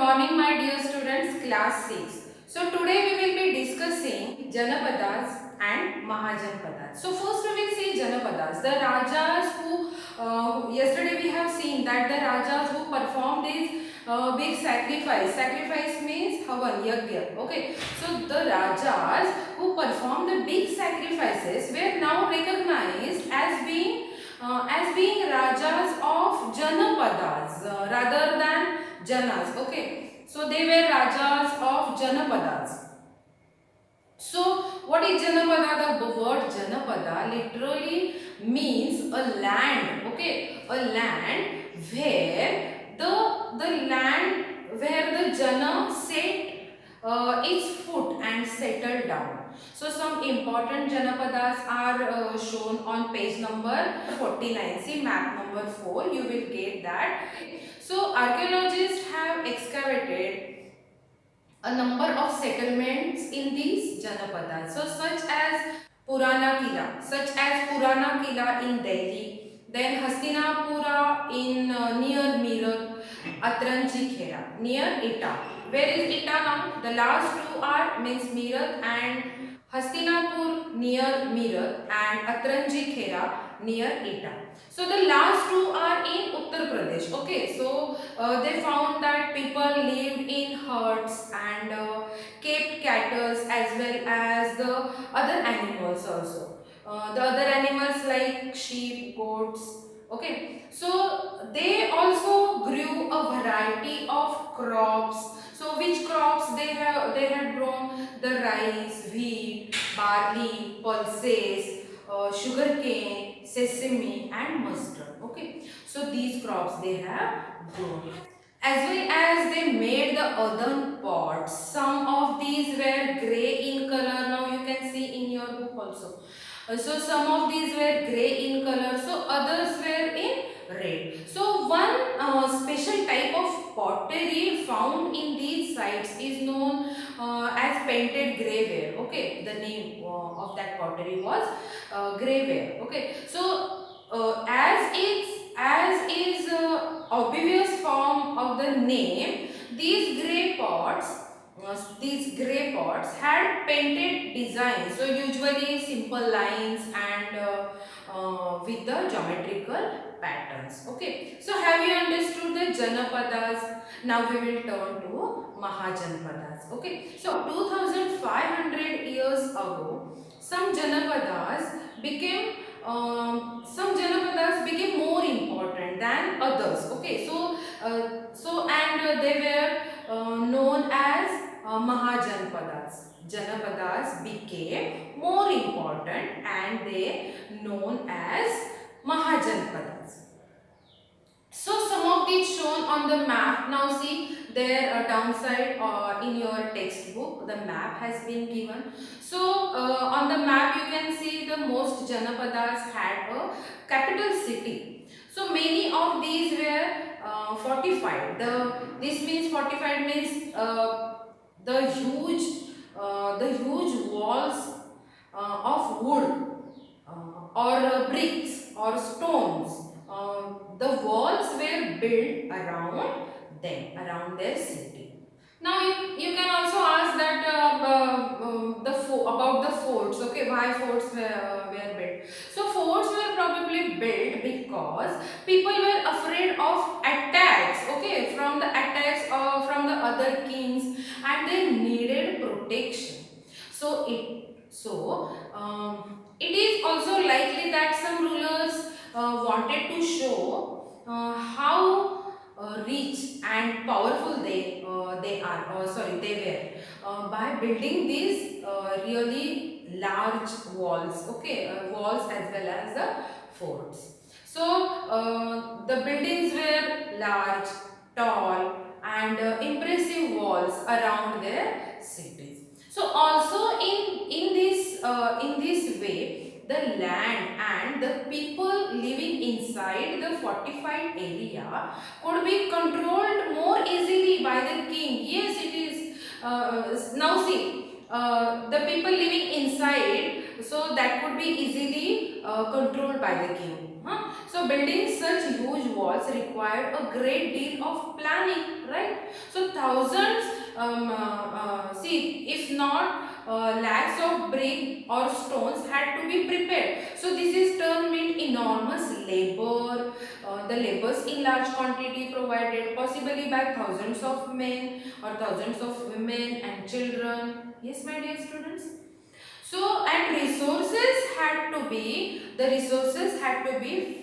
morning, my dear students, class 6. So today we will be discussing Janapadas and Mahajanpadas. So first we will see Janapadas, the Rajas who yesterday we have seen that the Rajas who performed this big sacrifice. Sacrifice means Havan, Yagya. Okay. So the Rajas who performed the big sacrifices were now recognized as being Rajas of Janapadas rather than Janas. Okay, so they were Rajas of Janapadas. So what is Janapada? The word Janapada literally means a land. Okay, a land where the Jana set its foot and settled down. So some important Janapadas are shown on page number 49. See map number 4, you will get that. So archaeologists have excavated a number of settlements in these Janapadas. So such as Purana Kila in Delhi, then Hastinapura in near Meerut, Atranji Khera near Etah. Where is Etah now? The last two are means Meerut and Hastinapur near Meerut and Atranji Khera near Etah. So the last two are in Uttar Pradesh. Okay, so they found that people lived in huts and kept cattle as well as the other animals also. The other animals like sheep, goats. Okay, so they also grew a variety of crops. So which crops they had grown? The rice, wheat, barley, pulses, sugarcane, sesame and mustard. Okay, so these crops they have grown. As well as they made the earthen pots. Some of these were grey in color. Now you can see in your book also. So some of these were grey in color. So others were in red. So one special type of pottery found in these sites is known as painted greyware. Okay, the name of that pottery was greyware. Okay, so as is obvious form of the name, these grey pots had painted designs. So usually simple lines and with the geometrical patterns. Okay, so have you understood the Janapadas? Now we will turn to Mahajanpadas. Okay, so 2500 years ago, some Janapadas became more important than others. Okay, so they were known as Mahajanpadas. Janapadas became more important and they known as Mahajanpadas. So some of these shown on the map. Now see there downside in your textbook the map has been given. So on the map you can see the most Janapadas had a capital city. So many of these were fortified. This means fortified means the huge walls of wood or bricks or stones. The walls were built around them, around their city. Now you can also ask that about the forts. Okay, why forts were built? So forts were probably built because people were afraid of attacks. Okay, from the attacks from the other kings, and they needed protection. It is also likely that some rulers wanted to show how rich and powerful they were by building these really large walls. Okay, walls as well as the forts. So the buildings were large, tall, and impressive walls around their cities. So also in this way, the land and the people living inside the fortified area could be controlled more easily by the king. Yes, it is. Now see, the people living inside, so that could be easily controlled by the king. Huh? So building such huge walls required a great deal of planning, right? So thousands, see, if not lakhs of brick or stones had to be prepared. So this is term meant enormous labor. The labors in large quantity provided possibly by thousands of men or thousands of women and children. Yes, my dear students. So, and the resources had to be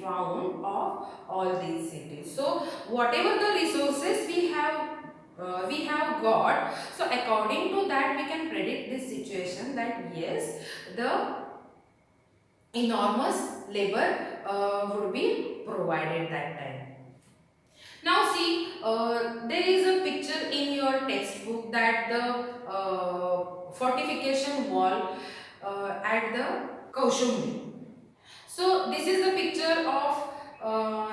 found of all these cities. So, whatever the resources we have got, so according to that we can predict this situation that yes, the enormous labor would be provided that time. Now see, there is a picture in your textbook that the fortification wall at the Kaushambi. So this is the picture of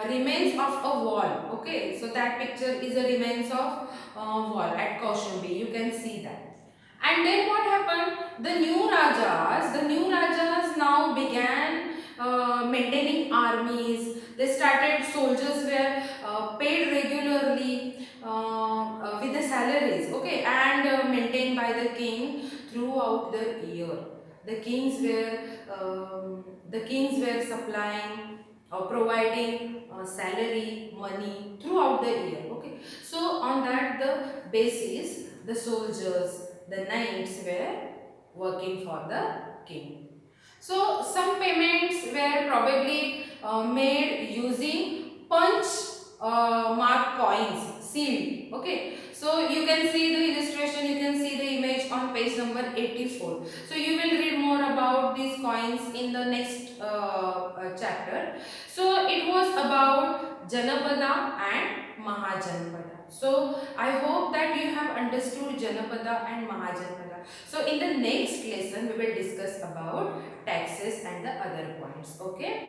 remains of a wall. Okay, so that picture is a remains of wall at Kaushambi. You can see that. And then what happened? The new Rajas now began maintaining armies. They started, soldiers were paid regularly with the salaries, okay, and maintained by the king throughout the year. The kings were supplying or providing salary, money throughout the year, okay. So on that the basis, the soldiers, the knights were working for the king. So some payments were probably made using punch mark coins, sealed. Okay. So you can see the illustration, you can see the image on page number 84. So you will read more about these coins in the next chapter. So it was about Janapada and Mahajanpada. So I hope that you have understood Janapada and Mahajanpada. So in the next lesson we will discuss about taxes and the other points. Okay.